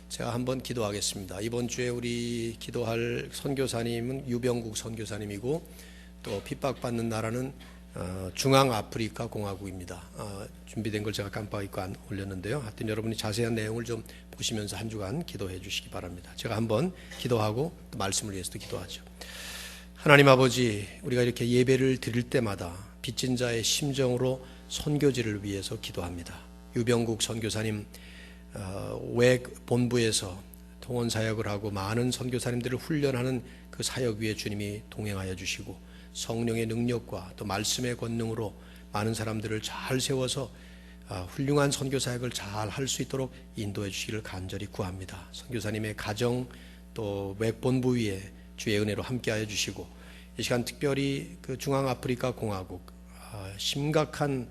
제가 한번 기도하겠습니다. 이번 주에 우리 기도할 선교사님은 유병국 선교사님이고 또 핍박받는 나라는 중앙아프리카 공화국입니다. 준비된 걸 제가 깜빡 잊고 안 올렸는데요. 하여튼 여러분이 자세한 내용을 좀 보시면서 한 주간 기도해 주시기 바랍니다. 제가 한번 기도하고 또 말씀을 위해서도 기도하죠. 하나님 아버지, 우리가 이렇게 예배를 드릴 때마다 빚진 자의 심정으로 선교지를 위해서 기도합니다. 유병국 선교사님 외 본부에서 통원 사역을 하고 많은 선교사님들을 훈련하는 그 사역 위에 주님이 동행하여 주시고 성령의 능력과 또 말씀의 권능으로 많은 사람들을 잘 세워서 훌륭한 선교 사역을 잘 할 수 있도록 인도해 주시기를 간절히 구합니다. 선교사님의 가정 또 외 본부 위에 주의 은혜로 함께하여 주시고 이 시간 특별히 그 중앙아프리카 공화국 심각한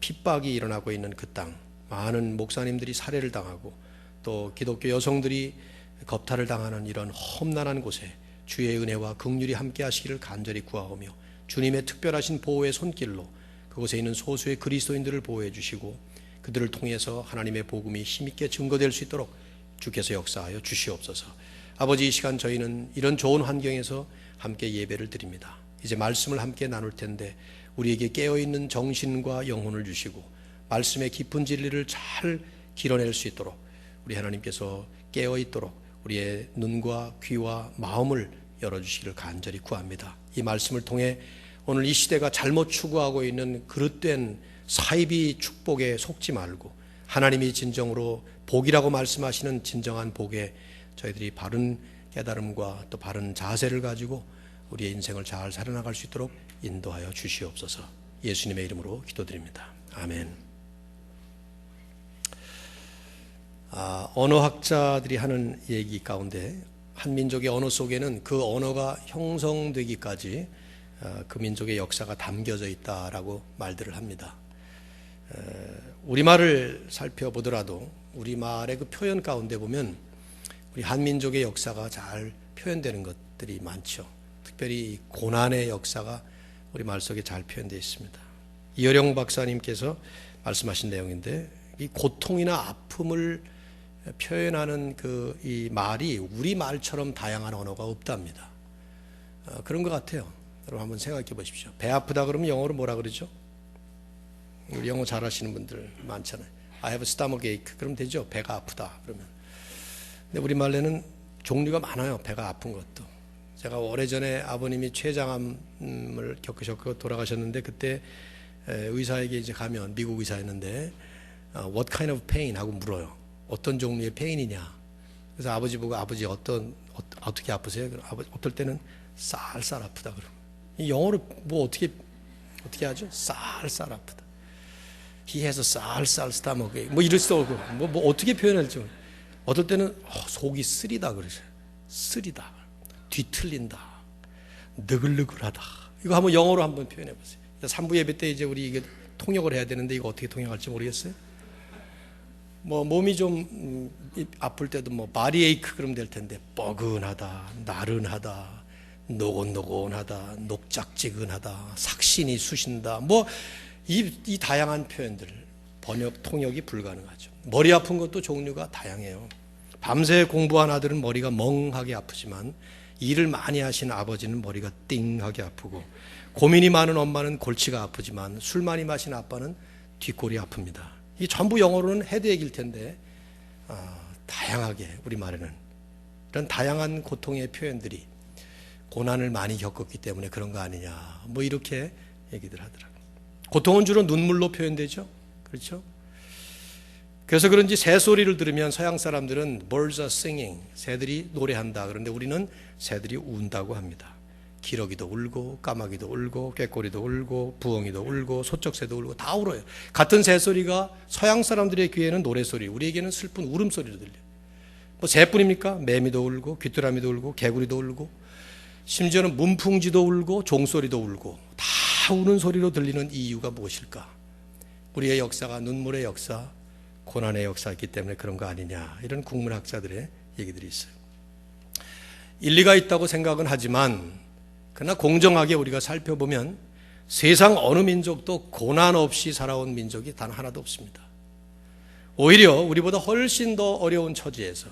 핍박이 일어나고 있는 그 땅, 많은 목사님들이 살해를 당하고 또 기독교 여성들이 겁탈을 당하는 이런 험난한 곳에 주의 은혜와 긍휼이 함께 하시기를 간절히 구하오며 주님의 특별하신 보호의 손길로 그곳에 있는 소수의 그리스도인들을 보호해 주시고 그들을 통해서 하나님의 복음이 힘있게 증거될 수 있도록 주께서 역사하여 주시옵소서. 아버지, 이 시간 저희는 이런 좋은 환경에서 함께 예배를 드립니다. 이제 말씀을 함께 나눌 텐데 우리에게 깨어있는 정신과 영혼을 주시고 말씀의 깊은 진리를 잘 길어낼 수 있도록 우리 하나님께서 깨어있도록 우리의 눈과 귀와 마음을 열어주시기를 간절히 구합니다. 이 말씀을 통해 오늘 이 시대가 잘못 추구하고 있는 그릇된 사이비 축복에 속지 말고 하나님이 진정으로 복이라고 말씀하시는 진정한 복에 저희들이 바른 깨달음과 또 바른 자세를 가지고 우리의 인생을 잘 살아나갈 수 있도록 인도하여 주시옵소서. 예수님의 이름으로 기도드립니다. 아멘. 언어학자들이 하는 얘기 가운데 한 민족의 언어 속에는 그 언어가 형성되기까지 그 민족의 역사가 담겨져 있다라고 말들을 합니다. 우리말을 살펴보더라도 우리말의 그 표현 가운데 보면 우리 한민족의 역사가 잘 표현되는 것들이 많죠. 특별히 고난의 역사가 우리 말 속에 잘 표현되어 있습니다. 이어령 박사님께서 말씀하신 내용인데 이 고통이나 아픔을 표현하는 이 말이 우리 말처럼 다양한 언어가 없답니다. 그런 것 같아요. 여러분 한번 생각해 보십시오. 배 아프다 그러면 영어로 뭐라 그러죠? 우리 영어 잘하시는 분들 많잖아요. I have a stomach ache. 그러면 되죠. 배가 아프다 그러면. 근데 우리 말에는 종류가 많아요. 배가 아픈 것도. 제가 오래전에 아버님이 췌장암을 겪으셨고 돌아가셨는데 그때 의사에게 이제 가면 미국 의사였는데 What kind of pain? 하고 물어요. 어떤 종류의 페인이냐. 그래서 아버지 보고 어떻게 아프세요? 어떨 때는 쌀쌀 아프다 그러고. 이 영어로 뭐 어떻게 하죠? 쌀쌀 아프다. He has a 쌀쌀 stomach. 뭐 이럴 수도 없고 뭐 어떻게 표현할지. 어떨 때는 속이 쓰리다 그러죠. 쓰리다. 뒤틀린다. 느글느글하다. 이거 한번 영어로 한번 표현해 보세요. 3부 예배 때 이제 우리 이게 통역을 해야 되는데 이거 어떻게 통역할지 모르겠어요. 뭐 몸이 좀 아플 때도 뭐 body ache 그러면 될 텐데 뻐근하다, 나른하다, 노곤노곤하다, 녹작지근하다, 삭신이 쑤신다. 뭐 이 다양한 표현들 통역이 불가능하죠. 머리 아픈 것도 종류가 다양해요. 밤새 공부한 아들은 머리가 멍하게 아프지만 일을 많이 하신 아버지는 머리가 띵하게 아프고 고민이 많은 엄마는 골치가 아프지만 술 많이 마신 아빠는 뒷골이 아픕니다. 이 전부 영어로는 헤드액일 텐데 다양하게 우리말에는 이런 다양한 고통의 표현들이 고난을 많이 겪었기 때문에 그런 거 아니냐 뭐 이렇게 얘기들 하더라고요. 고통은 주로 눈물로 표현되죠. 그렇죠? 그래서 그런지 새소리를 들으면 서양 사람들은 birds are singing, 새들이 노래한다. 그런데 우리는 새들이 운다고 합니다. 기러기도 울고 까마귀도 울고 꾀꼬리도 울고 부엉이도 울고 소쩍새도 울고 다 울어요. 같은 새소리가 서양 사람들의 귀에는 노래소리, 우리에게는 슬픈 울음소리로 들려요. 뭐 새뿐입니까? 매미도 울고 귀뚜라미도 울고 개구리도 울고 심지어는 문풍지도 울고 종소리도 울고 다 우는 소리로 들리는 이유가 무엇일까? 우리의 역사가 눈물의 역사, 고난의 역사였기 때문에 그런 거 아니냐, 이런 국문학자들의 얘기들이 있어요. 일리가 있다고 생각은 하지만 그러나 공정하게 우리가 살펴보면 세상 어느 민족도 고난 없이 살아온 민족이 단 하나도 없습니다. 오히려 우리보다 훨씬 더 어려운 처지에서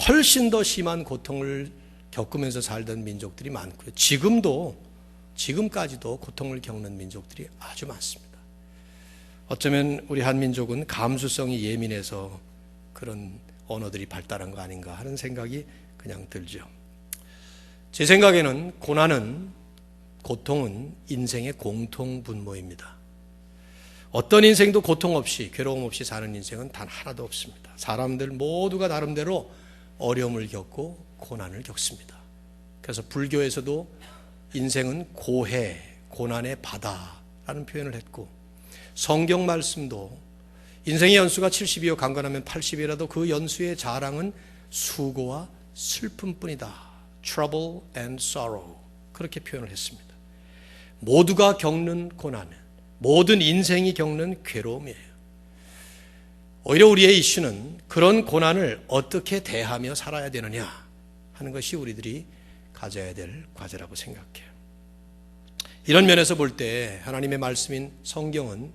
훨씬 더 심한 고통을 겪으면서 살던 민족들이 많고요. 지금까지도 고통을 겪는 민족들이 아주 많습니다. 어쩌면 우리 한민족은 감수성이 예민해서 그런 언어들이 발달한 거 아닌가 하는 생각이 그냥 들죠. 제 생각에는 고통은 인생의 공통분모입니다. 어떤 인생도 고통 없이, 괴로움 없이 사는 인생은 단 하나도 없습니다. 사람들 모두가 나름대로 어려움을 겪고 고난을 겪습니다. 그래서 불교에서도 인생은 고해, 고난의 바다라는 표현을 했고, 성경 말씀도 인생의 연수가 70이요 강건하면 80이라도 그 연수의 자랑은 수고와 슬픔뿐이다. Trouble and sorrow. 그렇게 표현을 했습니다. 모두가 겪는 고난은, 모든 인생이 겪는 괴로움이에요. 오히려 우리의 이슈는 그런 고난을 어떻게 대하며 살아야 되느냐 하는 것이 우리들이 가져야 될 과제라고 생각해요. 이런 면에서 볼 때 하나님의 말씀인 성경은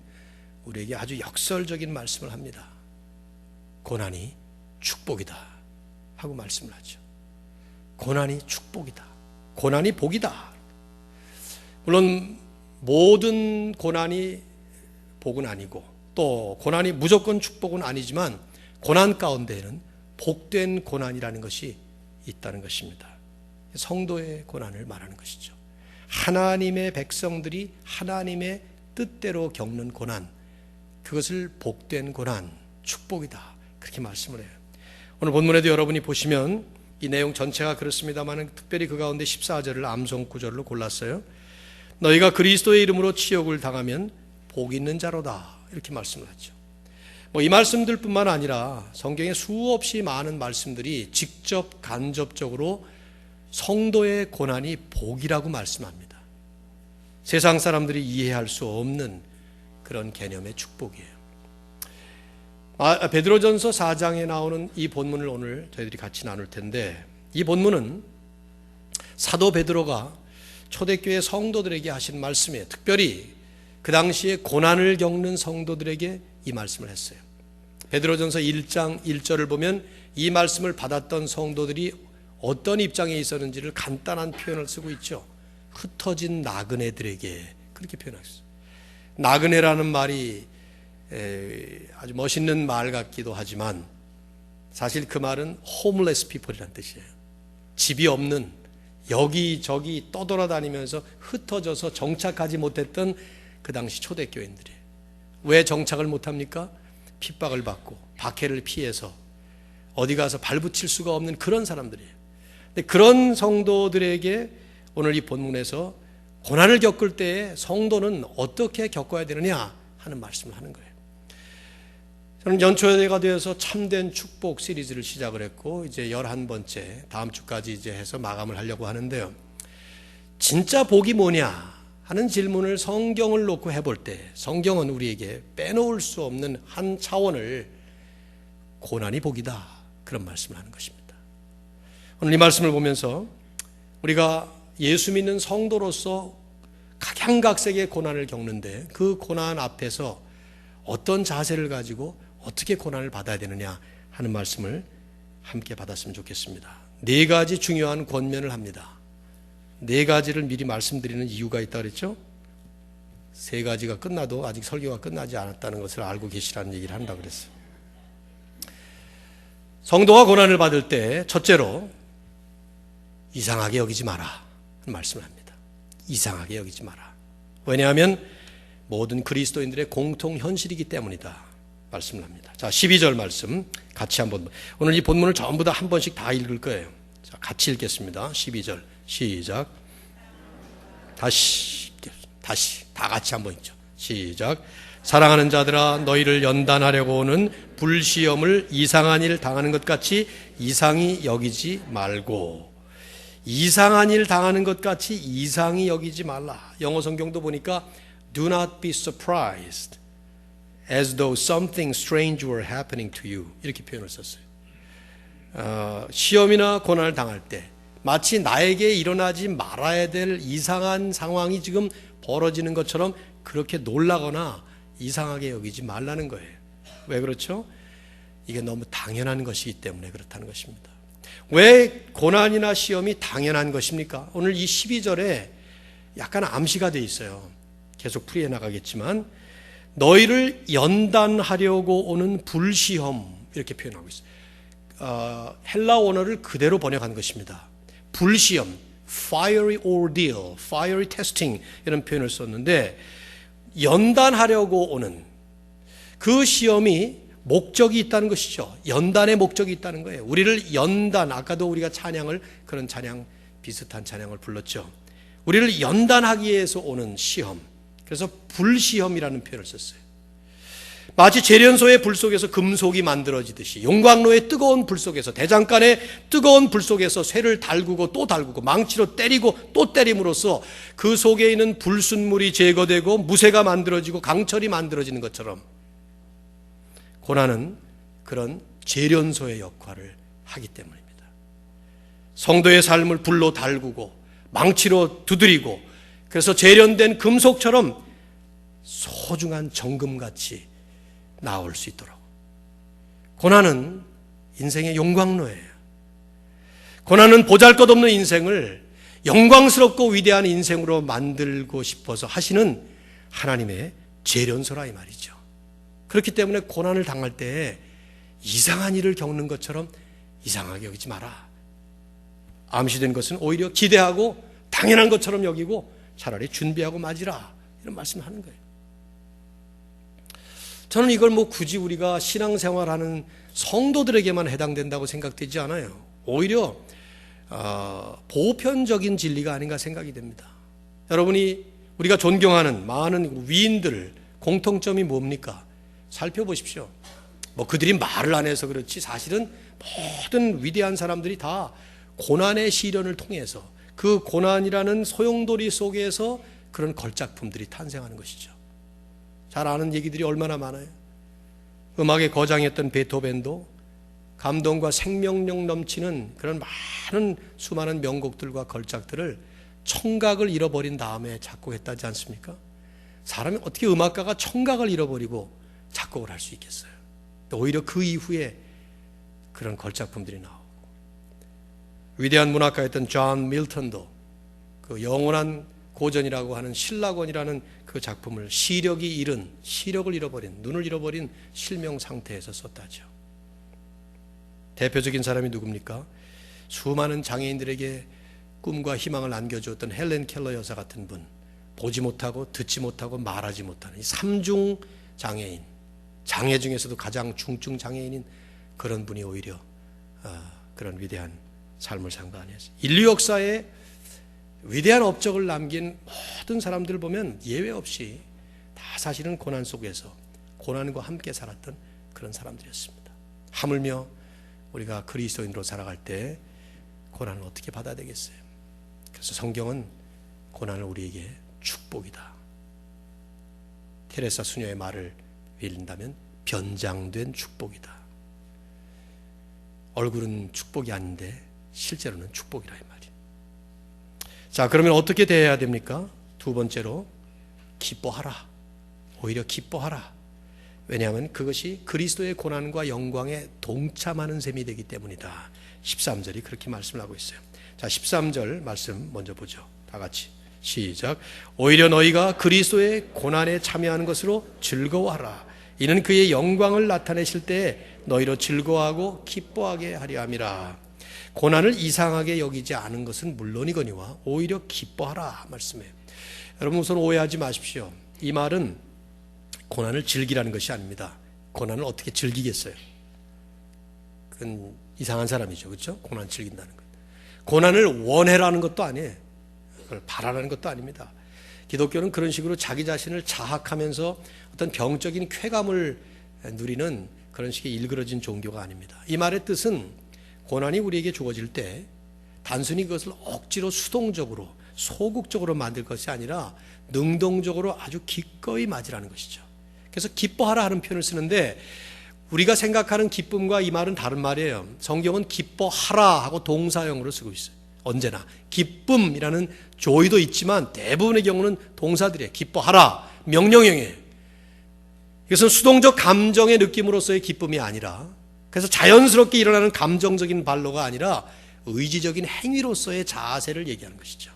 우리에게 아주 역설적인 말씀을 합니다. 고난이 축복이다 하고 말씀을 하죠. 고난이 축복이다. 고난이 복이다. 물론 모든 고난이 복은 아니고, 또 고난이 무조건 축복은 아니지만 고난 가운데에는 복된 고난이라는 것이 있다는 것입니다. 성도의 고난을 말하는 것이죠. 하나님의 백성들이 하나님의 뜻대로 겪는 고난, 그것을 복된 고난, 축복이다, 그렇게 말씀을 해요. 오늘 본문에도 여러분이 보시면 이 내용 전체가 그렇습니다만 특별히 그 가운데 14절을 암송 구절로 골랐어요. 너희가 그리스도의 이름으로 치욕을 당하면 복 있는 자로다, 이렇게 말씀을 하죠. 이 말씀들뿐만 아니라 성경에 수없이 많은 말씀들이 직접 간접적으로 성도의 고난이 복이라고 말씀합니다. 세상 사람들이 이해할 수 없는 그런 개념의 축복이에요. 베드로전서 4장에 나오는 이 본문을 오늘 저희들이 같이 나눌 텐데, 이 본문은 사도 베드로가 초대교회 성도들에게 하신 말씀이에요. 특별히 그 당시에 고난을 겪는 성도들에게 이 말씀을 했어요. 베드로전서 1장 1절을 보면 이 말씀을 받았던 성도들이 어떤 입장에 있었는지를 간단한 표현을 쓰고 있죠. 흩어진 나그네들에게, 그렇게 표현했어요. 나그네라는 말이 아주 멋있는 말 같기도 하지만 사실 그 말은 homeless people이라는 뜻이에요. 집이 없는, 여기저기 떠돌아다니면서 흩어져서 정착하지 못했던 그 당시 초대교인들이에요. 왜 정착을 못합니까? 핍박을 받고 박해를 피해서 어디 가서 발붙일 수가 없는 그런 사람들이에요. 근데 그런 성도들에게 오늘 이 본문에서 고난을 겪을 때에 성도는 어떻게 겪어야 되느냐 하는 말씀을 하는 거예요. 저는 연초가 되어서 참된 축복 시리즈를 시작을 했고, 이제 11번째, 다음 주까지 이제 해서 마감을 하려고 하는데요. 진짜 복이 뭐냐 하는 질문을 성경을 놓고 해볼 때 성경은 우리에게 빼놓을 수 없는 한 차원을 고난이 복이다, 그런 말씀을 하는 것입니다. 오늘 이 말씀을 보면서 우리가 예수 믿는 성도로서 각양각색의 고난을 겪는데 그 고난 앞에서 어떤 자세를 가지고 어떻게 고난을 받아야 되느냐 하는 말씀을 함께 받았으면 좋겠습니다. 4가지 중요한 권면을 합니다. 4가지를 미리 말씀드리는 이유가 있다고 그랬죠? 3가지가 끝나도 아직 설교가 끝나지 않았다는 것을 알고 계시라는 얘기를 한다고 그랬어요. 성도가 고난을 받을 때 첫째로 이상하게 여기지 마라 하는 말씀을 합니다. 이상하게 여기지 마라. 왜냐하면 모든 그리스도인들의 공통 현실이기 때문이다 말씀을 합니다. 자, 12절 말씀 같이 한번, 오늘 이 본문을 전부 다 한 번씩 다 읽을 거예요. 자, 같이 읽겠습니다. 12절 시작. 다시 다 같이 한번 읽죠. 시작. 사랑하는 자들아, 너희를 연단하려고 오는 불시험을 이상한 일 당하는 것 같이 이상히 여기지 말고. 이상한 일 당하는 것 같이 이상히 여기지 말라. 영어 성경도 보니까 Do not be surprised as though something strange were happening to you, 이렇게 표현을 썼어요. 시험이나 고난을 당할 때 마치 나에게 일어나지 말아야 될 이상한 상황이 지금 벌어지는 것처럼 그렇게 놀라거나 이상하게 여기지 말라는 거예요. 왜 그렇죠? 이게 너무 당연한 것이기 때문에 그렇다는 것입니다. 왜 고난이나 시험이 당연한 것입니까? 오늘 이 12절에 약간 암시가 되어 있어요. 계속 풀이해 나가겠지만 너희를 연단하려고 오는 불시험 이렇게 표현하고 있어요. 헬라 원어를 그대로 번역한 것입니다. 불시험, fiery ordeal, fiery testing 이런 표현을 썼는데 연단하려고 오는 그 시험이 목적이 있다는 것이죠. 연단의 목적이 있다는 거예요. 우리를 연단, 아까도 우리가 찬양을 그런 찬양 비슷한 찬양을 불렀죠. 우리를 연단하기 위해서 오는 시험. 그래서 불시험이라는 표현을 썼어요. 마치 재련소의 불 속에서 금속이 만들어지듯이 용광로의 뜨거운 불 속에서 대장간의 뜨거운 불 속에서 쇠를 달구고 또 달구고 망치로 때리고 또 때림으로써 그 속에 있는 불순물이 제거되고 무쇠가 만들어지고 강철이 만들어지는 것처럼 고난은 그런 재련소의 역할을 하기 때문입니다. 성도의 삶을 불로 달구고 망치로 두드리고 그래서 재련된 금속처럼 소중한 정금같이 나올 수 있도록 고난은 인생의 용광로예요. 고난은 보잘것없는 인생을 영광스럽고 위대한 인생으로 만들고 싶어서 하시는 하나님의 재련소라 이 말이죠. 그렇기 때문에 고난을 당할 때 이상한 일을 겪는 것처럼 이상하게 여기지 마라. 암시된 것은 오히려 기대하고 당연한 것처럼 여기고 차라리 준비하고 맞으라. 이런 말씀을 하는 거예요. 저는 이걸 굳이 우리가 신앙생활하는 성도들에게만 해당된다고 생각되지 않아요. 오히려 보편적인 진리가 아닌가 생각이 됩니다. 여러분이 우리가 존경하는 많은 위인들 공통점이 뭡니까? 살펴보십시오. 그들이 말을 안 해서 그렇지 사실은 모든 위대한 사람들이 다 고난의 시련을 통해서 그 고난이라는 소용돌이 속에서 그런 걸작품들이 탄생하는 것이죠. 잘 아는 얘기들이 얼마나 많아요. 음악의 거장이었던 베토벤도 감동과 생명력 넘치는 그런 많은 수많은 명곡들과 걸작들을 청각을 잃어버린 다음에 작곡했다지 않습니까? 사람이 어떻게 음악가가 청각을 잃어버리고 작곡을 할 수 있겠어요? 오히려 그 이후에 그런 걸작품들이 나오고 위대한 문학가였던 존 밀턴도 그 영원한 고전이라고 하는 신라권이라는 그 작품을 시력을 잃어버린 눈을 잃어버린 실명 상태에서 썼다죠. 대표적인 사람이 누굽니까? 수많은 장애인들에게 꿈과 희망을 안겨주었던 헬렌 켈러 여사 같은 분, 보지 못하고 듣지 못하고 말하지 못하는 이 삼중 장애인, 장애 중에서도 가장 중증 장애인인 그런 분이 오히려 그런 위대한 삶을 산 거 아니었어요. 인류 역사에 위대한 업적을 남긴 모든 사람들을 보면 예외 없이 다 사실은 고난 속에서 고난과 함께 살았던 그런 사람들이었습니다. 하물며 우리가 그리스도인으로 살아갈 때 고난을 어떻게 받아야 되겠어요? 그래서 성경은 고난을 우리에게 축복이다. 테레사 수녀의 말을 빌린다면 변장된 축복이다. 얼굴은 축복이 아닌데 실제로는 축복이라 이 말이에요. 자, 그러면 어떻게 대해야 됩니까? 두 번째로 기뻐하라. 오히려 기뻐하라. 왜냐하면 그것이 그리스도의 고난과 영광에 동참하는 셈이 되기 때문이다. 13절이 그렇게 말씀을 하고 있어요. 자, 13절 말씀 먼저 보죠. 다 같이 시작. 오히려 너희가 그리스도의 고난에 참여하는 것으로 즐거워하라. 이는 그의 영광을 나타내실 때 너희로 즐거워하고 기뻐하게 하려 함이라. 고난을 이상하게 여기지 않은 것은 물론이거니와 오히려 기뻐하라 말씀해요. 여러분 우선 오해하지 마십시오. 이 말은 고난을 즐기라는 것이 아닙니다. 고난을 어떻게 즐기겠어요? 그건 이상한 사람이죠. 그렇죠? 고난을 즐긴다는 것. 고난을 원해라는 것도 아니에요. 그걸 바라라는 것도 아닙니다. 기독교는 그런 식으로 자기 자신을 자학하면서 어떤 병적인 쾌감을 누리는 그런 식의 일그러진 종교가 아닙니다. 이 말의 뜻은 고난이 우리에게 주어질 때 단순히 그것을 억지로 수동적으로 소극적으로 만들 것이 아니라 능동적으로 아주 기꺼이 맞으라는 것이죠. 그래서 기뻐하라 하는 표현을 쓰는데 우리가 생각하는 기쁨과 이 말은 다른 말이에요. 성경은 기뻐하라 하고 동사형으로 쓰고 있어요. 언제나 기쁨이라는 조의도 있지만 대부분의 경우는 동사들이에요. 기뻐하라, 명령형이에요. 이것은 수동적 감정의 느낌으로서의 기쁨이 아니라 그래서 자연스럽게 일어나는 감정적인 반로가 아니라 의지적인 행위로서의 자세를 얘기하는 것이죠.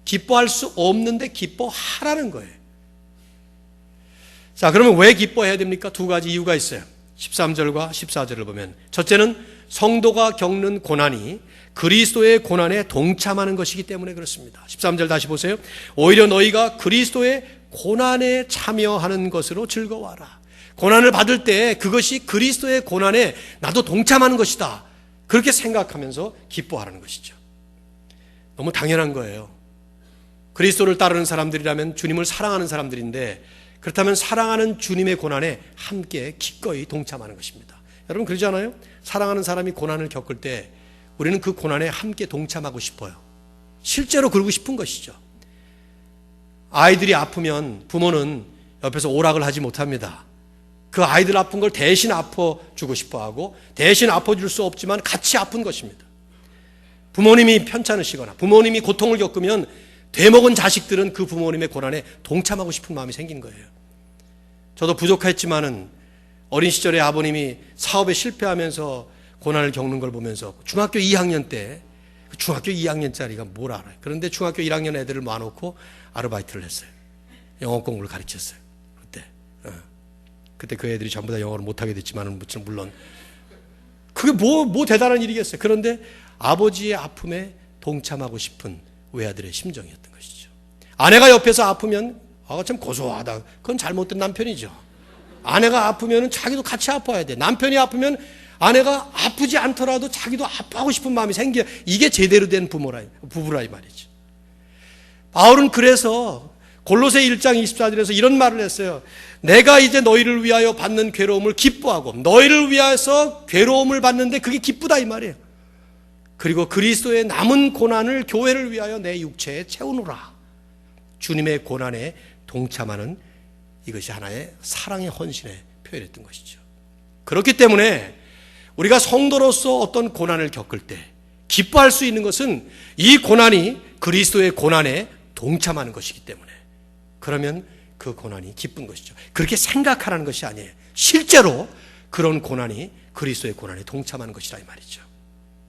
기뻐할 수 없는데 기뻐하라는 거예요. 자, 그러면 왜 기뻐해야 됩니까? 두 가지 이유가 있어요. 13절과 14절을 보면, 첫째는 성도가 겪는 고난이 그리스도의 고난에 동참하는 것이기 때문에 그렇습니다. 13절 다시 보세요. 오히려 너희가 그리스도의 고난에 참여하는 것으로 즐거워하라. 고난을 받을 때 그것이 그리스도의 고난에 나도 동참하는 것이다, 그렇게 생각하면서 기뻐하라는 것이죠. 너무 당연한 거예요. 그리스도를 따르는 사람들이라면 주님을 사랑하는 사람들인데, 그렇다면 사랑하는 주님의 고난에 함께 기꺼이 동참하는 것입니다. 여러분 그러지 않아요? 사랑하는 사람이 고난을 겪을 때 우리는 그 고난에 함께 동참하고 싶어요. 실제로 그러고 싶은 것이죠. 아이들이 아프면 부모는 옆에서 오락을 하지 못합니다. 그 아이들 아픈 걸 대신 아파주고 싶어하고, 대신 아파줄 수 없지만 같이 아픈 것입니다. 부모님이 편찮으시거나 부모님이 고통을 겪으면 되먹은 자식들은 그 부모님의 고난에 동참하고 싶은 마음이 생긴 거예요. 저도 부족했지만은 어린 시절에 아버님이 사업에 실패하면서 고난을 겪는 걸 보면서 중학교 2학년 때, 중학교 2학년짜리가 뭘 알아요. 그런데 중학교 1학년 애들을 모아놓고 아르바이트를 했어요. 영어 공부를 가르쳤어요. 그때 그 애들이 전부 다 영어를 못하게 됐지만은 물론 그게 뭐 대단한 일이겠어요. 그런데 아버지의 아픔에 동참하고 싶은 외아들의 심정이었던 것이죠. 아내가 옆에서 아프면 참 고소하다, 그건 잘못된 남편이죠. 아내가 아프면 자기도 같이 아파야 돼. 남편이 아프면 아내가 아프지 않더라도 자기도 아파하고 싶은 마음이 생겨. 이게 제대로 된 부부라 이 말이죠. 바울은 그래서 골로새 1장 24절에서 이런 말을 했어요. 내가 이제 너희를 위하여 받는 괴로움을 기뻐하고, 너희를 위해서 괴로움을 받는데 그게 기쁘다 이 말이에요. 그리고 그리스도의 남은 고난을 교회를 위하여 내 육체에 채우노라. 주님의 고난에 동참하는, 이것이 하나의 사랑의 헌신에 표현했던 것이죠. 그렇기 때문에 우리가 성도로서 어떤 고난을 겪을 때 기뻐할 수 있는 것은 이 고난이 그리스도의 고난에 동참하는 것이기 때문에, 그러면 그 고난이 기쁜 것이죠. 그렇게 생각하라는 것이 아니에요. 실제로 그런 고난이 그리스도의 고난에 동참하는 것이라 이 말이죠.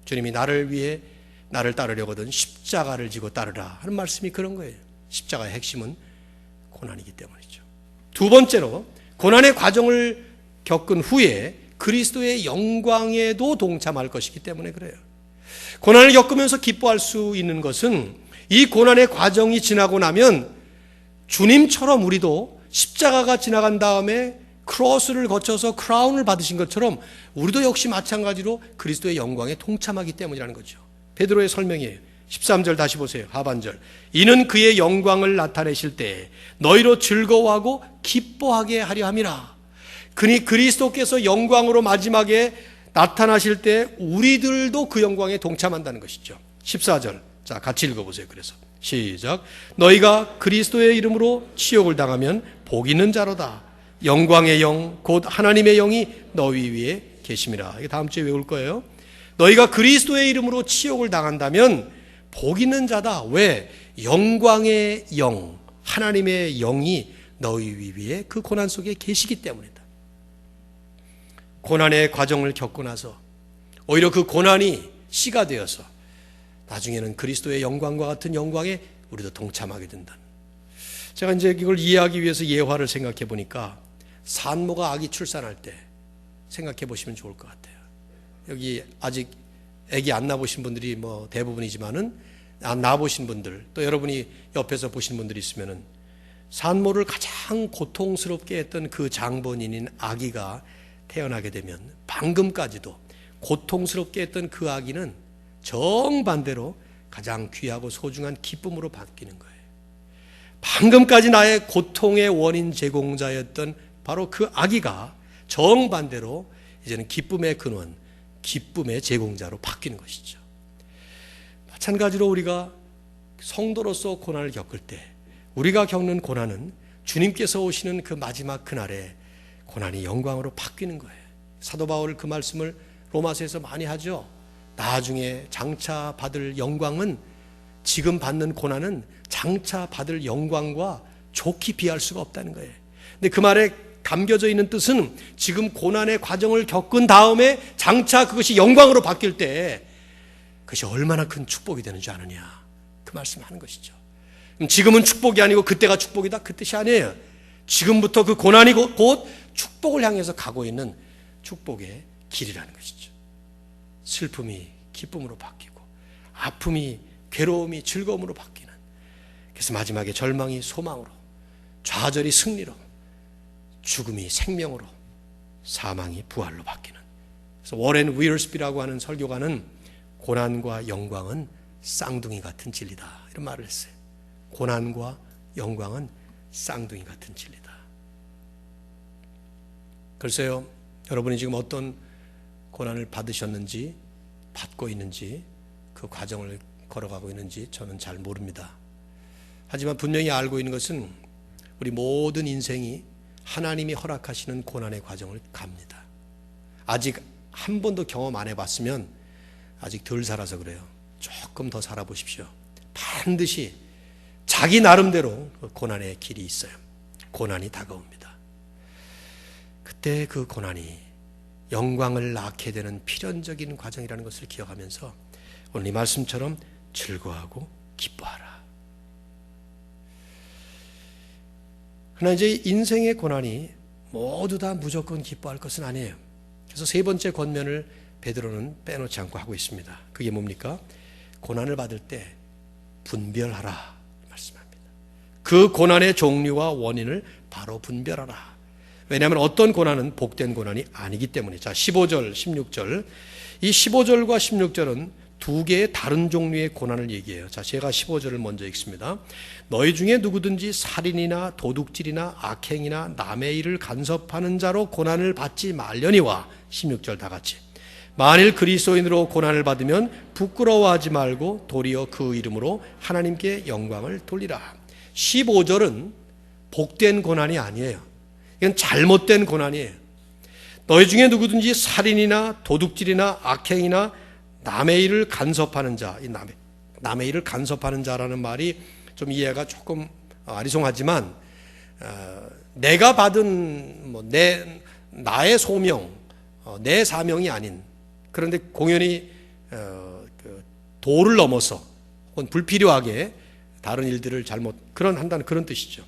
주님이 나를 위해 나를 따르려거든 십자가를 지고 따르라 하는 말씀이 그런 거예요. 십자가의 핵심은 고난이기 때문이죠. 두 번째로, 고난의 과정을 겪은 후에 그리스도의 영광에도 동참할 것이기 때문에 그래요. 고난을 겪으면서 기뻐할 수 있는 것은 이 고난의 과정이 지나고 나면 주님처럼 우리도 십자가가 지나간 다음에 크로스를 거쳐서 크라운을 받으신 것처럼 우리도 역시 마찬가지로 그리스도의 영광에 동참하기 때문이라는 거죠. 베드로의 설명이에요. 13절 다시 보세요. 하반절. 이는 그의 영광을 나타내실 때 너희로 즐거워하고 기뻐하게 하려 함이라. 그니 그리스도께서 영광으로 마지막에 나타나실 때 우리들도 그 영광에 동참한다는 것이죠. 14절. 자, 같이 읽어보세요. 그래서 시작. 너희가 그리스도의 이름으로 치욕을 당하면 복 있는 자로다. 영광의 영 곧 하나님의 영이 너희 위에 계심이라. 이게 다음 주에 외울 거예요. 너희가 그리스도의 이름으로 치욕을 당한다면 복 있는 자다. 왜? 영광의 영, 하나님의 영이 너희 위에 그 고난 속에 계시기 때문이다. 고난의 과정을 겪고 나서 오히려 그 고난이 씨가 되어서 나중에는 그리스도의 영광과 같은 영광에 우리도 동참하게 된다. 제가 이제 이걸 이해하기 위해서 예화를 생각해 보니까 산모가 아기 출산할 때 생각해 보시면 좋을 것 같아요. 여기 아직 아기 안 낳아보신 분들이 뭐 대부분이지만은 낳아보신 분들, 또 여러분이 옆에서 보신 분들이 있으면은 산모를 가장 고통스럽게 했던 그 장본인인 아기가 태어나게 되면 방금까지도 고통스럽게 했던 그 아기는 정반대로 가장 귀하고 소중한 기쁨으로 바뀌는 거예요. 방금까지 나의 고통의 원인 제공자였던 바로 그 아기가 정반대로 이제는 기쁨의 근원, 기쁨의 제공자로 바뀌는 것이죠. 마찬가지로 우리가 성도로서 고난을 겪을 때 우리가 겪는 고난은 주님께서 오시는 그 마지막 그날에 고난이 영광으로 바뀌는 거예요. 사도 바울 그 말씀을 로마서에서 많이 하죠. 나중에 장차 받을 영광은, 지금 받는 고난은 장차 받을 영광과 좋게 비할 수가 없다는 거예요. 근데 그 말의 담겨져 있는 뜻은 지금 고난의 과정을 겪은 다음에 장차 그것이 영광으로 바뀔 때 그것이 얼마나 큰 축복이 되는 줄 아느냐, 그 말씀을 하는 것이죠. 지금은 축복이 아니고 그때가 축복이다, 그 뜻이 아니에요. 지금부터 그 고난이 곧 축복을 향해서 가고 있는 축복의 길이라는 것이죠. 슬픔이 기쁨으로 바뀌고 아픔이 괴로움이 즐거움으로 바뀌는, 그래서 마지막에 절망이 소망으로, 좌절이 승리로, 죽음이 생명으로, 사망이 부활로 바뀌는. 그래서 워렌 위얼스비라고 하는 설교가는 고난과 영광은 쌍둥이 같은 진리다, 이런 말을 했어요. 고난과 영광은 쌍둥이 같은 진리다. 글쎄요, 여러분이 지금 어떤 고난을 받으셨는지, 받고 있는지, 그 과정을 걸어가고 있는지 저는 잘 모릅니다. 하지만 분명히 알고 있는 것은 우리 모든 인생이 하나님이 허락하시는 고난의 과정을 갑니다. 아직 한 번도 경험 안 해봤으면 아직 덜 살아서 그래요. 조금 더 살아보십시오. 반드시 자기 나름대로 고난의 길이 있어요. 고난이 다가옵니다. 그때 그 고난이 영광을 낳게 되는 필연적인 과정이라는 것을 기억하면서 오늘 이 말씀처럼 즐거워하고 기뻐하라. 그러나 이제 인생의 고난이 모두 다 무조건 기뻐할 것은 아니에요. 그래서 세 번째 권면을 베드로는 빼놓지 않고 하고 있습니다. 그게 뭡니까? 고난을 받을 때 분별하라 말씀합니다. 그 고난의 종류와 원인을 바로 분별하라. 왜냐하면 어떤 고난은 복된 고난이 아니기 때문에. 자, 15절, 16절. 이 15절과 16절은 두 개의 다른 종류의 고난을 얘기해요. 자, 제가 15절을 먼저 읽습니다. 너희 중에 누구든지 살인이나 도둑질이나 악행이나 남의 일을 간섭하는 자로 고난을 받지 말려니와. 16절 다 같이. 만일 그리스도인으로 고난을 받으면 부끄러워하지 말고 도리어 그 이름으로 하나님께 영광을 돌리라. 15절은 복된 고난이 아니에요. 이건 잘못된 고난이에요. 너희 중에 누구든지 살인이나 도둑질이나 악행이나 남의 일을 간섭하는 자, 이 남의 일을 간섭하는 자라는 말이 좀 이해가 조금 아리송하지만, 내가 받은 나의 소명, 내 사명이 아닌, 그런데 공연히 도를 넘어서 혹은 불필요하게 다른 일들을 한다는 그런 뜻이죠.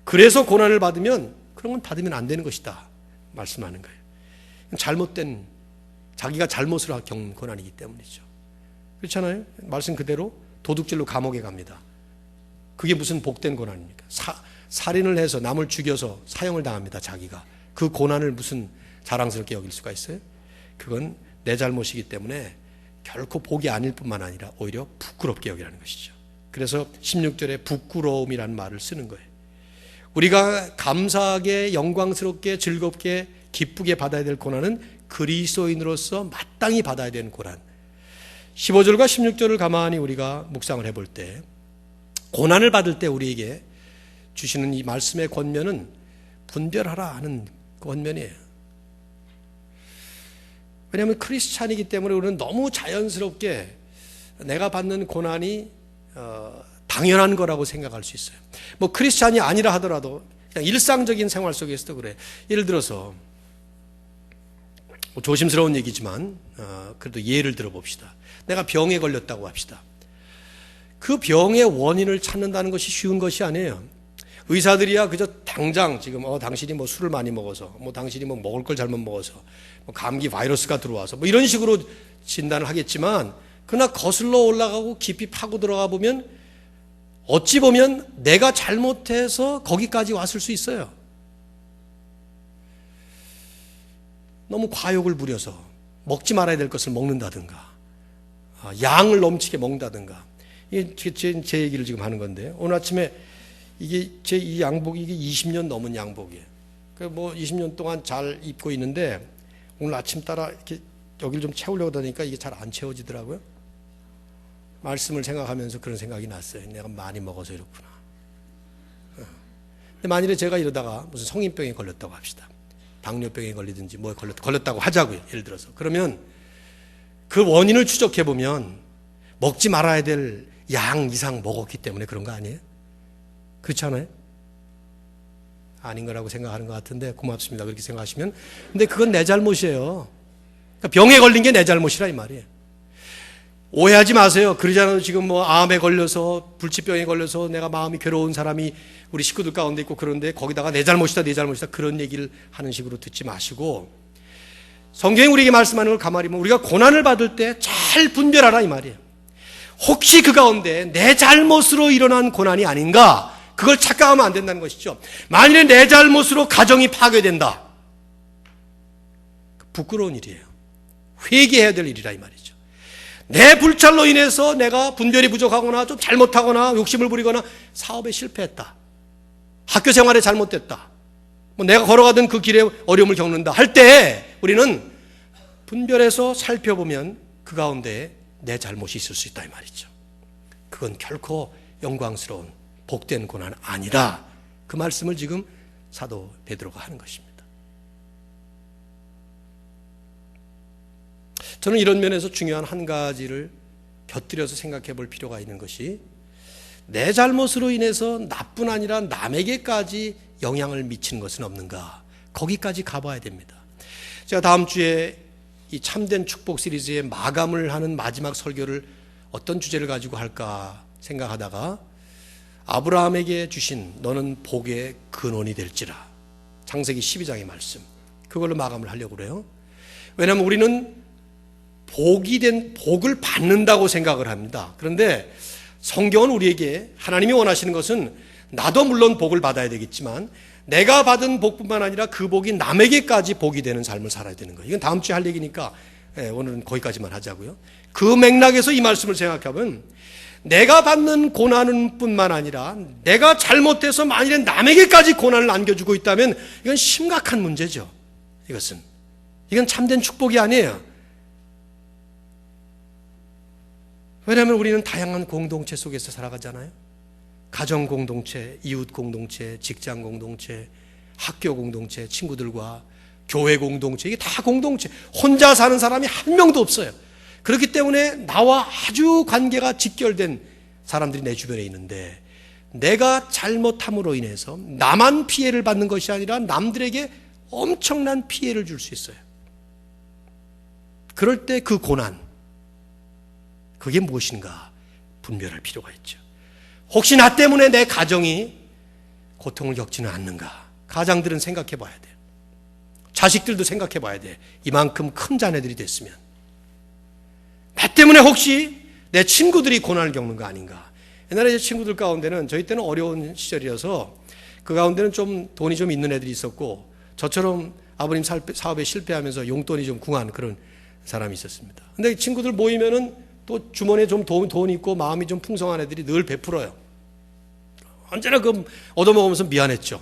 그래서 고난을 받으면 그런 건 받으면 안 되는 것이다 말씀하는 거예요. 잘못된, 자기가 잘못을 겪는 고난이기 때문이죠. 그렇잖아요. 말씀 그대로 도둑질로 감옥에 갑니다. 그게 무슨 복된 고난입니까? 살인을 해서 남을 죽여서 사형을 당합니다. 자기가. 그 고난을 무슨 자랑스럽게 여길 수가 있어요? 그건 내 잘못이기 때문에 결코 복이 아닐 뿐만 아니라 오히려 부끄럽게 여기라는 것이죠. 그래서 16절에 부끄러움이라는 말을 쓰는 거예요. 우리가 감사하게 영광스럽게 즐겁게 기쁘게 받아야 될 고난은 그리스도인으로서 마땅히 받아야 되는 고난. 15절과 16절을 가만히 우리가 묵상을 해볼 때, 고난을 받을 때 우리에게 주시는 이 말씀의 권면은 분별하라 하는 권면이에요. 왜냐하면 크리스찬이기 때문에 우리는 너무 자연스럽게 내가 받는 고난이 당연한 거라고 생각할 수 있어요. 뭐 크리스찬이 아니라 하더라도 그냥 일상적인 생활 속에서도 그래. 예를 들어서 뭐 조심스러운 얘기지만 그래도 예를 들어봅시다. 내가 병에 걸렸다고 합시다. 그 병의 원인을 찾는다는 것이 쉬운 것이 아니에요. 의사들이야 그저 당장 지금 당신이 뭐 술을 많이 먹어서, 뭐 당신이 뭐 먹을 걸 잘못 먹어서, 뭐 감기 바이러스가 들어와서 뭐 이런 식으로 진단을 하겠지만, 그러나 거슬러 올라가고 깊이 파고 들어가 보면 어찌 보면 내가 잘못해서 거기까지 왔을 수 있어요. 너무 과욕을 부려서 먹지 말아야 될 것을 먹는다든가, 양을 넘치게 먹는다든가. 이게 제 얘기를 지금 하는 건데, 오늘 아침에 이게 이 양복이 이게 20년 넘은 양복이에요. 뭐 20년 동안 잘 입고 있는데 오늘 아침 따라 이렇게 여기를 좀 채우려고 하니까 이게 잘 안 채워지더라고요. 말씀을 생각하면서 그런 생각이 났어요. 내가 많이 먹어서 이렇구나. 근데 만일에 제가 이러다가 무슨 성인병에 걸렸다고 합시다. 당뇨병에 걸리든지 뭐에 걸렸다고 하자고요. 예를 들어서. 그러면 그 원인을 추적해보면 먹지 말아야 될 양 이상 먹었기 때문에 그런 거 아니에요? 그렇지 않아요? 아닌 거라고 생각하는 것 같은데 고맙습니다. 그렇게 생각하시면. 근데 그건 내 잘못이에요. 그러니까 병에 걸린 게 내 잘못이라 이 말이에요. 오해하지 마세요. 그러잖아요. 지금 뭐 암에 걸려서 불치병에 걸려서 내가 마음이 괴로운 사람이 우리 식구들 가운데 있고 그런데 거기다가 내 잘못이다 내 잘못이다 그런 얘기를 하는 식으로 듣지 마시고 성경이 우리에게 말씀하는 걸 가만히 보면 우리가 고난을 받을 때 잘 분별하라 이 말이에요. 혹시 그 가운데 내 잘못으로 일어난 고난이 아닌가 그걸 착각하면 안 된다는 것이죠. 만일에 내 잘못으로 가정이 파괴된다. 부끄러운 일이에요. 회개해야 될 일이라 이 말이죠. 내 불찰로 인해서 내가 분별이 부족하거나 좀 잘못하거나 욕심을 부리거나 사업에 실패했다. 학교 생활에 잘못됐다. 뭐 내가 걸어가던 그 길에 어려움을 겪는다 할 때 우리는 분별해서 살펴보면 그 가운데 내 잘못이 있을 수 있다 이 말이죠. 그건 결코 영광스러운 복된 고난은 아니라 그 말씀을 지금 사도 베드로가 하는 것입니다. 저는 이런 면에서 중요한 한 가지를 곁들여서 생각해 볼 필요가 있는 것이 내 잘못으로 인해서 나뿐 아니라 남에게까지 영향을 미치는 것은 없는가 거기까지 가봐야 됩니다. 제가 다음 주에 이 참된 축복 시리즈의 마감을 하는 마지막 설교를 어떤 주제를 가지고 할까 생각하다가 아브라함에게 주신 너는 복의 근원이 될지라 창세기 12장의 말씀 그걸로 마감을 하려고 그래요. 왜냐하면 우리는 복을 받는다고 생각을 합니다. 그런데 성경은 우리에게 하나님이 원하시는 것은 나도 물론 복을 받아야 되겠지만 내가 받은 복뿐만 아니라 그 복이 남에게까지 복이 되는 삶을 살아야 되는 거예요. 이건 다음 주에 할 얘기니까 오늘은 거기까지만 하자고요. 그 맥락에서 이 말씀을 생각하면 내가 받는 고난은 뿐만 아니라 내가 잘못해서 만일에 남에게까지 고난을 안겨주고 있다면 이건 심각한 문제죠. 이건 참된 축복이 아니에요. 왜냐하면 우리는 다양한 공동체 속에서 살아가잖아요. 가정 공동체, 이웃 공동체, 직장 공동체, 학교 공동체, 친구들과 교회 공동체, 이게 다 공동체. 혼자 사는 사람이 한 명도 없어요. 그렇기 때문에 나와 아주 관계가 직결된 사람들이 내 주변에 있는데 내가 잘못함으로 인해서 나만 피해를 받는 것이 아니라 남들에게 엄청난 피해를 줄 수 있어요. 그럴 때 그 고난, 그게 무엇인가 분별할 필요가 있죠. 혹시 나 때문에 내 가정이 고통을 겪지는 않는가? 가장들은 생각해 봐야 돼요. 자식들도 생각해 봐야 돼. 이만큼 큰 자녀들이 됐으면 나 때문에 혹시 내 친구들이 고난을 겪는 거 아닌가? 옛날에 제 친구들 가운데는 저희 때는 어려운 시절이어서 그 가운데는 좀 돈이 좀 있는 애들이 있었고 저처럼 아버님 사업에 실패하면서 용돈이 좀 궁한 그런 사람이 있었습니다. 근데 친구들 모이면은 또 주머니에 좀 돈 있고 마음이 좀 풍성한 애들이 늘 베풀어요. 언제나 그 얻어먹으면서 미안했죠.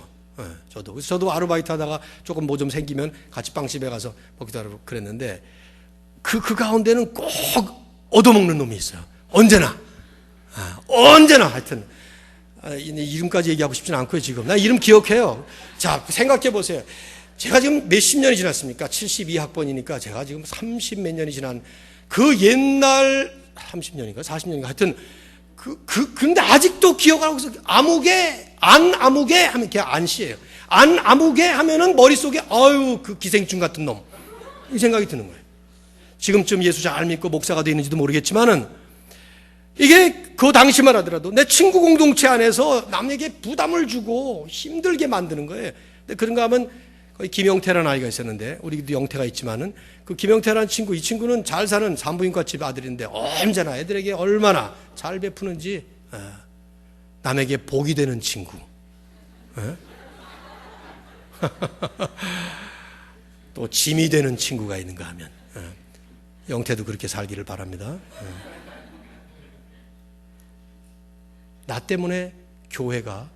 저도 아르바이트 하다가 조금 뭐 좀 생기면 같이 빵집에 가서 먹기도 하고 그랬는데 그 가운데는 꼭 얻어먹는 놈이 있어요. 언제나 하여튼 이름까지 얘기하고 싶지는 않고요. 지금 나 이름 기억해요. 자, 생각해 보세요. 제가 지금 몇십 년이 지났습니까? 72학번이니까 제가 지금 30 몇 년이 지난 그 옛날 30년인가 40년인가 하여튼 근데 아직도 기억하고 있어. 안 아무개 하면 걔 안씨예요. 안 아무개 하면은 머릿속에 그 기생충 같은 놈. 이 생각이 드는 거예요. 지금쯤 예수 잘 믿고 목사가 되는지도 모르겠지만은 이게 그 당시만 하더라도 내 친구 공동체 안에서 남에게 부담을 주고 힘들게 만드는 거예요. 근데 그런가 하면 거기 김영태라는 아이가 있었는데 우리도 영태가 있지만은 그 김영태라는 친구, 이 친구는 잘 사는 산부인과 집 아들인데 언제나 애들에게 얼마나 잘 베푸는지 남에게 복이 되는 친구. 또 짐이 되는 친구가 있는가 하면 영태도 그렇게 살기를 바랍니다. 나 때문에 교회가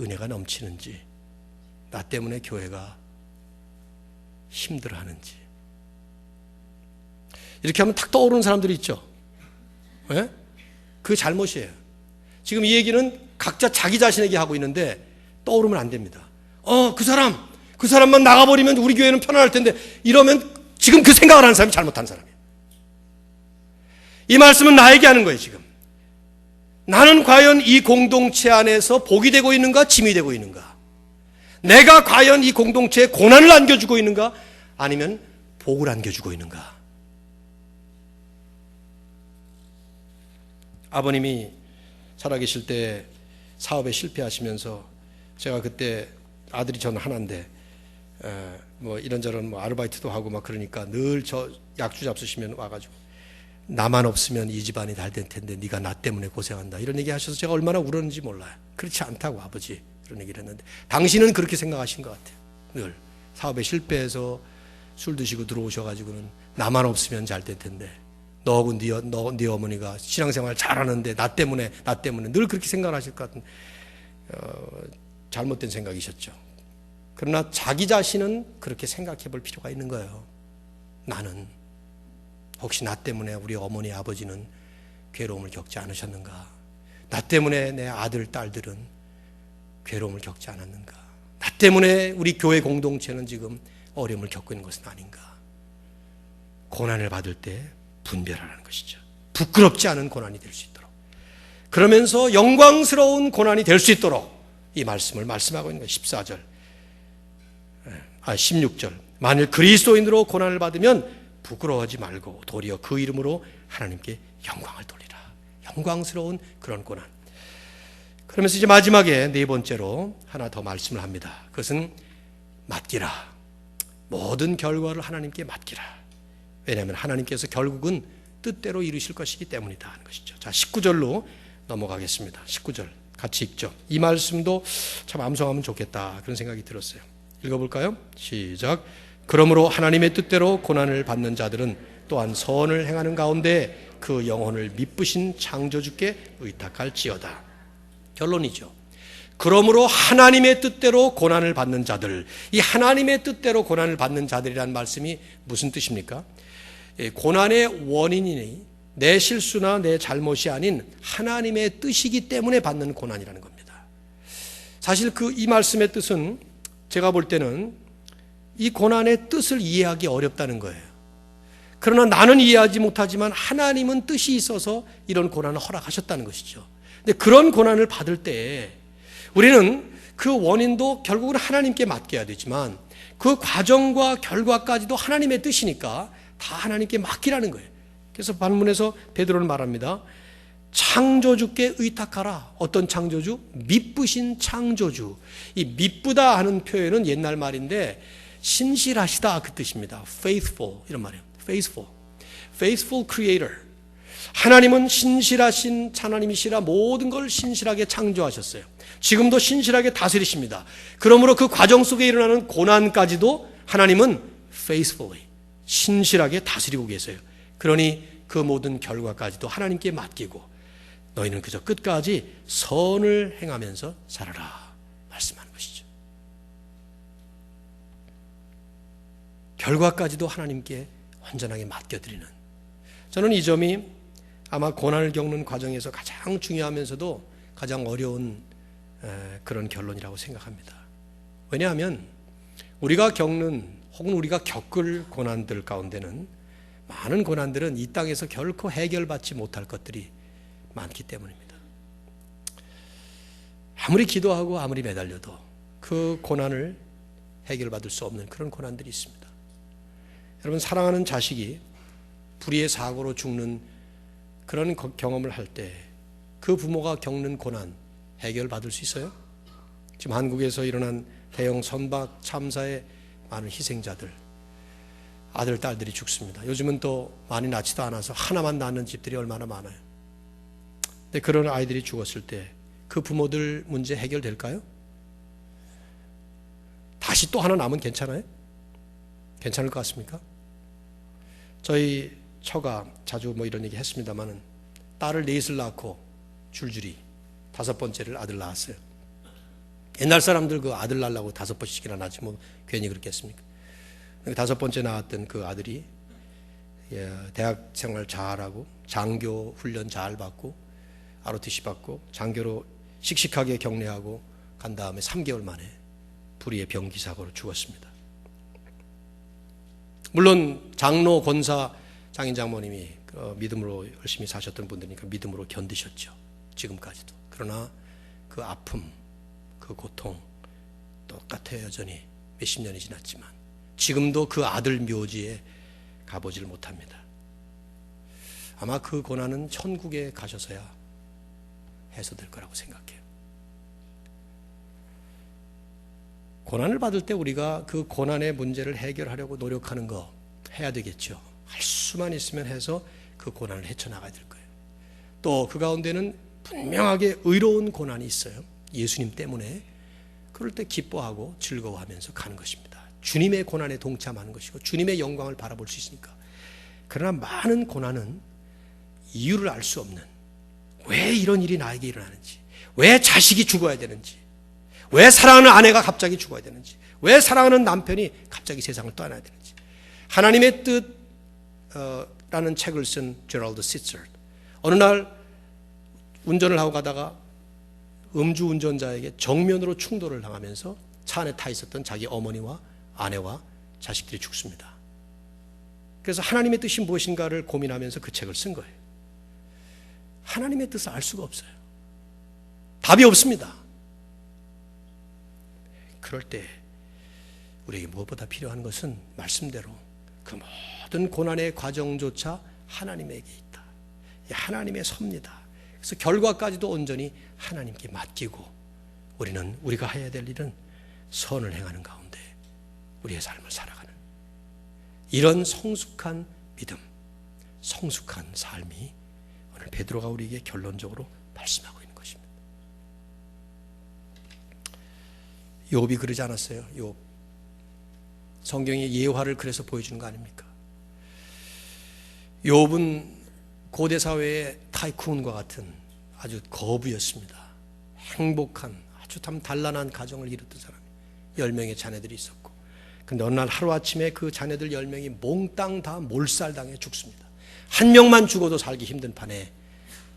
은혜가 넘치는지 나 때문에 교회가 힘들어하는지 이렇게 하면 탁 떠오르는 사람들이 있죠. 그게 잘못이에요. 지금 이 얘기는 각자 자기 자신에게 하고 있는데 떠오르면 안 됩니다. 그 사람만 나가버리면 우리 교회는 편안할 텐데 이러면 지금 그 생각을 하는 사람이 잘못한 사람이에요. 이 말씀은 나에게 하는 거예요. 지금 나는 과연 이 공동체 안에서 복이 되고 있는가 짐이 되고 있는가. 내가 과연 이 공동체에 고난을 안겨주고 있는가? 아니면 복을 안겨주고 있는가? 아버님이 살아계실 때 사업에 실패하시면서 제가 그때 아들이 전 하나인데 뭐 이런저런 뭐 아르바이트도 하고 막 그러니까 늘 저 약주 잡수시면 와가지고 나만 없으면 이 집안이 잘 될 텐데 네가 나 때문에 고생한다 이런 얘기 하셔서 제가 얼마나 울었는지 몰라요. 그렇지 않다고 아버지 그런 얘기를 했는데 당신은 그렇게 생각하신 것 같아요. 늘 사업에 실패해서 술 드시고 들어오셔가지고는 나만 없으면 잘 될 텐데 너하고 네 어머니가 신앙생활 잘하는데 나 때문에 늘 그렇게 생각하실 것 같은 잘못된 생각이셨죠. 그러나 자기 자신은 그렇게 생각해 볼 필요가 있는 거예요. 나는 혹시 나 때문에 우리 어머니 아버지는 괴로움을 겪지 않으셨는가? 나 때문에 내 아들 딸들은 괴로움을 겪지 않았는가? 나 때문에 우리 교회 공동체는 지금 어려움을 겪고 있는 것은 아닌가? 고난을 받을 때 분별하라는 것이죠. 부끄럽지 않은 고난이 될 수 있도록, 그러면서 영광스러운 고난이 될 수 있도록 이 말씀을 말씀하고 있는 거예요. 16절 만일 그리스도인으로 고난을 받으면 부끄러워하지 말고 도리어 그 이름으로 하나님께 영광을 돌리라. 영광스러운 그런 고난. 그러면서 이제 마지막에 네 번째로 하나 더 말씀을 합니다. 그것은 맡기라. 모든 결과를 하나님께 맡기라. 왜냐하면 하나님께서 결국은 뜻대로 이루실 것이기 때문이다 하는 것이죠. 자, 19절로 넘어가겠습니다. 19절 같이 읽죠. 이 말씀도 참 암송하면 좋겠다 그런 생각이 들었어요. 읽어볼까요? 시작. 그러므로 하나님의 뜻대로 고난을 받는 자들은 또한 선을 행하는 가운데 그 영혼을 미쁘신 창조주께 의탁할지어다. 결론이죠. 그러므로 하나님의 뜻대로 고난을 받는 자들, 이 하나님의 뜻대로 고난을 받는 자들이라는 말씀이 무슨 뜻입니까? 고난의 원인이 내 실수나 내 잘못이 아닌 하나님의 뜻이기 때문에 받는 고난이라는 겁니다. 사실 이 말씀의 뜻은 제가 볼 때는 이 고난의 뜻을 이해하기 어렵다는 거예요. 그러나 나는 이해하지 못하지만 하나님은 뜻이 있어서 이런 고난을 허락하셨다는 것이죠. 근데 그런 고난을 받을 때 우리는 그 원인도 결국은 하나님께 맡겨야 되지만 그 과정과 결과까지도 하나님의 뜻이니까 다 하나님께 맡기라는 거예요. 그래서 본문에서 베드로는 말합니다. 창조주께 의탁하라. 어떤 창조주? 미쁘신 창조주. 이 미쁘다 하는 표현은 옛날 말인데 신실하시다 그 뜻입니다. faithful 이런 말이에요. faithful creator. 하나님은 신실하신 하나님이시라 모든 걸 신실하게 창조하셨어요. 지금도 신실하게 다스리십니다. 그러므로 그 과정 속에 일어나는 고난까지도 하나님은 faithfully 신실하게 다스리고 계세요. 그러니 그 모든 결과까지도 하나님께 맡기고 너희는 그저 끝까지 선을 행하면서 살아라 말씀하는 것이죠. 결과까지도 하나님께 완전하게 맡겨드리는, 저는 이 점이 아마 고난을 겪는 과정에서 가장 중요하면서도 가장 어려운 그런 결론이라고 생각합니다. 왜냐하면 우리가 겪는 혹은 우리가 겪을 고난들 가운데는 많은 고난들은 이 땅에서 결코 해결받지 못할 것들이 많기 때문입니다. 아무리 기도하고 아무리 매달려도 그 고난을 해결받을 수 없는 그런 고난들이 있습니다. 여러분, 사랑하는 자식이 불의의 사고로 죽는 그런 경험을 할 때 그 부모가 겪는 고난 해결받을 수 있어요? 지금 한국에서 일어난 대형 선박 참사의 많은 희생자들, 아들, 딸들이 죽습니다. 요즘은 또 많이 낳지도 않아서 하나만 낳는 집들이 얼마나 많아요. 근데 그런 아이들이 죽었을 때 그 부모들 문제 해결될까요? 다시 또 하나 낳으면 괜찮아요? 괜찮을 것 같습니까? 저희 처가 자주 뭐 이런 얘기 했습니다만은 딸을 넷을 낳고 줄줄이 5번째를 아들 낳았어요. 옛날 사람들 그 아들 낳으려고 5번씩이나 낳지 뭐 괜히 그렇겠습니까? 5번째 낳았던 그 아들이 대학 생활 잘하고 장교 훈련 잘 받고 ROTC 받고 장교로 씩씩하게 격려하고 간 다음에 3개월 만에 불의의 병기 사고로 죽었습니다. 물론 장로, 권사, 장인 장모님이 믿음으로 열심히 사셨던 분들이니까 믿음으로 견디셨죠. 지금까지도. 그러나 그 아픔, 그 고통, 똑같아요. 여전히 몇십 년이 지났지만 지금도 그 아들 묘지에 가보질 못합니다. 아마 그 고난은 천국에 가셔서야 해소될 거라고 생각해요. 고난을 받을 때 우리가 그 고난의 문제를 해결하려고 노력하는 거 해야 되겠죠. 할 수만 있으면 해서 그 고난을 헤쳐나가야 될 거예요. 또 그 가운데는 분명하게 의로운 고난이 있어요. 예수님 때문에. 그럴 때 기뻐하고 즐거워하면서 가는 것입니다. 주님의 고난에 동참하는 것이고 주님의 영광을 바라볼 수 있으니까. 그러나 많은 고난은 이유를 알 수 없는, 왜 이런 일이 나에게 일어나는지, 왜 자식이 죽어야 되는지, 왜 사랑하는 아내가 갑자기 죽어야 되는지, 왜 사랑하는 남편이 갑자기 세상을 떠나야 되는지. 하나님의 뜻라는 책을 쓴 제럴드 시처드, 어느 날 운전을 하고 가다가 음주운전자에게 정면으로 충돌을 당하면서 차 안에 타 있었던 자기 어머니와 아내와 자식들이 죽습니다. 그래서 하나님의 뜻이 무엇인가를 고민하면서 그 책을 쓴 거예요. 하나님의 뜻을 알 수가 없어요. 답이 없습니다. 그럴 때 우리에게 무엇보다 필요한 것은 말씀대로 그 모든 고난의 과정조차 하나님에게 있다. 하나님의 섭니다. 그래서 결과까지도 온전히 하나님께 맡기고 우리는 우리가 해야 될 일은 선을 행하는 가운데 우리의 삶을 살아가는 이런 성숙한 믿음, 성숙한 삶이 오늘 베드로가 우리에게 결론적으로 말씀하고 있는 것입니다. 욥이 그러지 않았어요? 욥. 성경이 예화를 그래서 보여주는 거 아닙니까? 욥은 고대 사회의 타이쿤과 같은 아주 거부였습니다. 행복한 아주 참 단란한 가정을 이뤘던 사람이 10명의 자녀들이 있었고, 그런데 어느 날 하루아침에 그 자녀들 10명이 몽땅 다 몰살당해 죽습니다. 한 명만 죽어도 살기 힘든 판에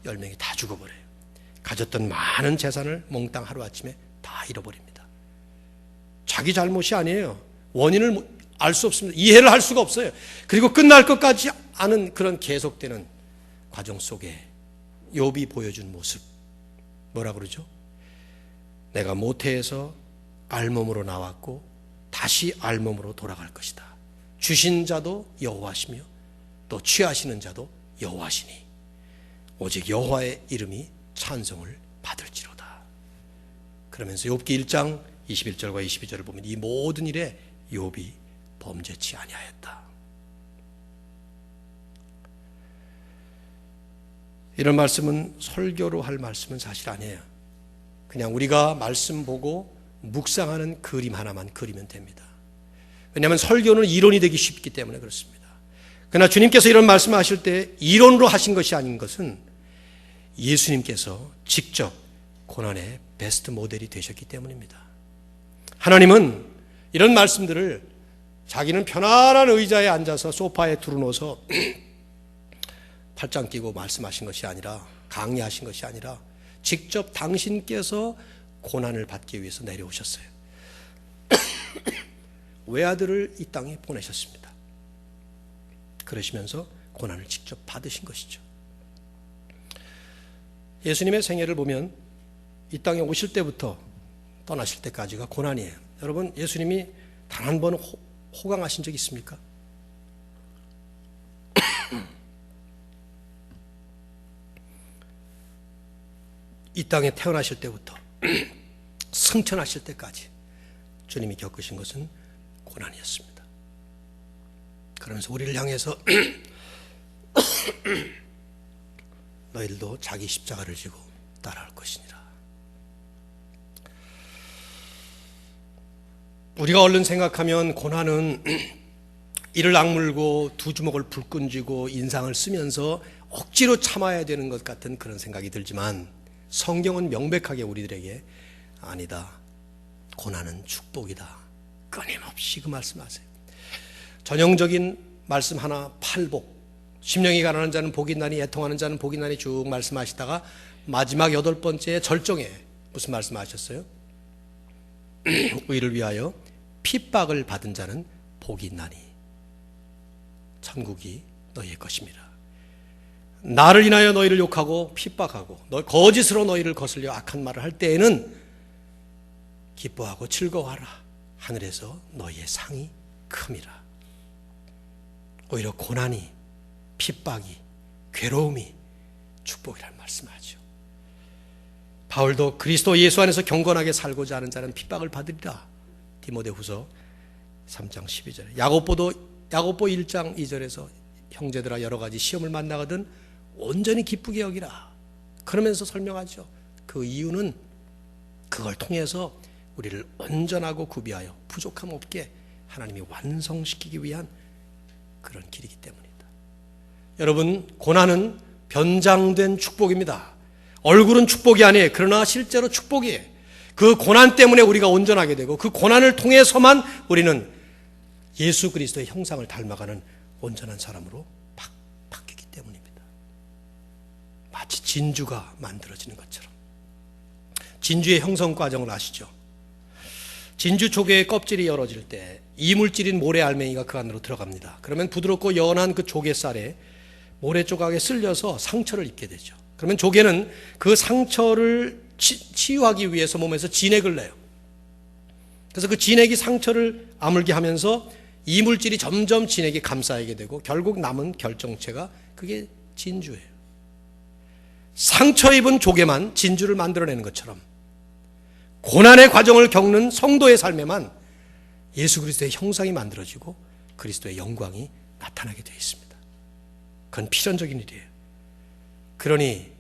10명이 다 죽어버려요. 가졌던 많은 재산을 몽땅 하루아침에 다 잃어버립니다. 자기 잘못이 아니에요. 원인을 알 수 없습니다. 이해를 할 수가 없어요. 그리고 끝날 것까지 아는 그런 계속되는 과정 속에 욥이 보여준 모습, 뭐라 그러죠? 내가 모태에서 알몸으로 나왔고 다시 알몸으로 돌아갈 것이다. 주신 자도 여호와시며 또 취하시는 자도 여호와시니 오직 여호와의 이름이 찬송을 받을지로다. 그러면서 욥기 1장 21절과 22절을 보면 이 모든 일에 욥이 범죄치 아니하였다. 이런 말씀은 설교로 할 말씀은 사실 아니에요. 그냥 우리가 말씀 보고 묵상하는 그림 하나만 그리면 됩니다. 왜냐하면 설교는 이론이 되기 쉽기 때문에 그렇습니다. 그러나 주님께서 이런 말씀하실 때 이론으로 하신 것이 아닌 것은 예수님께서 직접 고난의 베스트 모델이 되셨기 때문입니다. 하나님은 이런 말씀들을 자기는 편안한 의자에 앉아서 소파에 두루누워서 팔짱 끼고 말씀하신 것이 아니라, 강의하신 것이 아니라 직접 당신께서 고난을 받기 위해서 내려오셨어요. 외아들을 이 땅에 보내셨습니다. 그러시면서 고난을 직접 받으신 것이죠. 예수님의 생애를 보면 이 땅에 오실 때부터 떠나실 때까지가 고난이에요. 여러분, 예수님이 단 한 번 호강하신 적 있습니까? 이 땅에 태어나실 때부터 승천하실 때까지 주님이 겪으신 것은 고난이었습니다. 그러면서 우리를 향해서 너희들도 자기 십자가를 지고 따라할 것이니라. 우리가 얼른 생각하면 고난은 이를 악물고 두 주먹을 불끈 쥐고 인상을 쓰면서 억지로 참아야 되는 것 같은 그런 생각이 들지만 성경은 명백하게 우리들에게 아니다. 고난은 축복이다. 끊임없이 그 말씀하세요. 전형적인 말씀 하나, 팔복. 심령이 가난한 자는 복이 있나니 애통하는 자는 복이 있나니 쭉 말씀하시다가 마지막 8번째 절정에 무슨 말씀하셨어요? 의를 위하여 핍박을 받은 자는 복이 있나니 천국이 너희의 것입니다. 나를 인하여 너희를 욕하고 핍박하고 거짓으로 너희를 거슬려 악한 말을 할 때에는 기뻐하고 즐거워하라. 하늘에서 너희의 상이 큼이라. 오히려 고난이, 핍박이, 괴로움이 축복이라는 말씀하죠. 바울도 그리스도 예수 안에서 경건하게 살고자 하는 자는 핍박을 받으리라. 디모데후서 3장 12절에. 야고보 1장 2절에서 형제들아 여러 가지 시험을 만나거든 온전히 기쁘게 여기라. 그러면서 설명하죠. 그 이유는 그걸 통해서 우리를 온전하고 구비하여 부족함 없게 하나님이 완성시키기 위한 그런 길이기 때문이다. 여러분, 고난은 변장된 축복입니다. 얼굴은 축복이 아니에요. 그러나 실제로 축복이에요. 그 고난 때문에 우리가 온전하게 되고 그 고난을 통해서만 우리는 예수 그리스도의 형상을 닮아가는 온전한 사람으로 바뀌기 때문입니다. 마치 진주가 만들어지는 것처럼. 진주의 형성 과정을 아시죠? 진주 조개의 껍질이 열어질 때 이물질인 모래 알맹이가 그 안으로 들어갑니다. 그러면 부드럽고 연한 그 조개살에 모래 조각에 쓸려서 상처를 입게 되죠. 그러면 조개는 그 상처를 치유하기 위해서 몸에서 진액을 내요. 그래서 그 진액이 상처를 아물게 하면서 이물질이 점점 진액에 감싸이게 되고 결국 남은 결정체가 그게 진주예요. 상처 입은 조개만 진주를 만들어내는 것처럼 고난의 과정을 겪는 성도의 삶에만 예수 그리스도의 형상이 만들어지고 그리스도의 영광이 나타나게 되어 있습니다. 그건 필연적인 일이에요. 그러니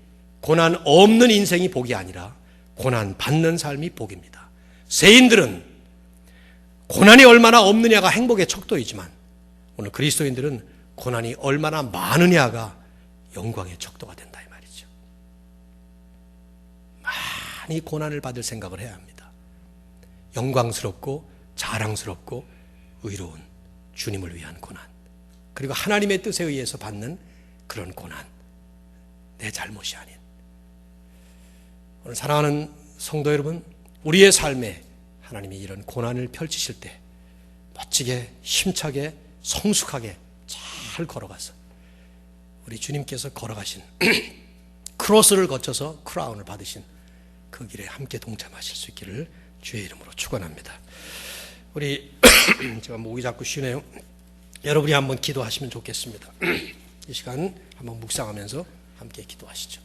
고난 없는 인생이 복이 아니라 고난 받는 삶이 복입니다. 세인들은 고난이 얼마나 없느냐가 행복의 척도이지만 오늘 그리스도인들은 고난이 얼마나 많으냐가 영광의 척도가 된다 이 말이죠. 많이 고난을 받을 생각을 해야 합니다. 영광스럽고 자랑스럽고 의로운 주님을 위한 고난, 그리고 하나님의 뜻에 의해서 받는 그런 고난, 내 잘못이 아닌. 오늘 사랑하는 성도 여러분, 우리의 삶에 하나님이 이런 고난을 펼치실 때 멋지게 힘차게 성숙하게 잘 걸어가서 우리 주님께서 걸어가신 크로스를 거쳐서 크라운을 받으신 그 길에 함께 동참하실 수 있기를 주의 이름으로 축원합니다. 우리 제가 목이 자꾸 쉬네요. 여러분이 한번 기도하시면 좋겠습니다. 이 시간 한번 묵상하면서 함께 기도하시죠.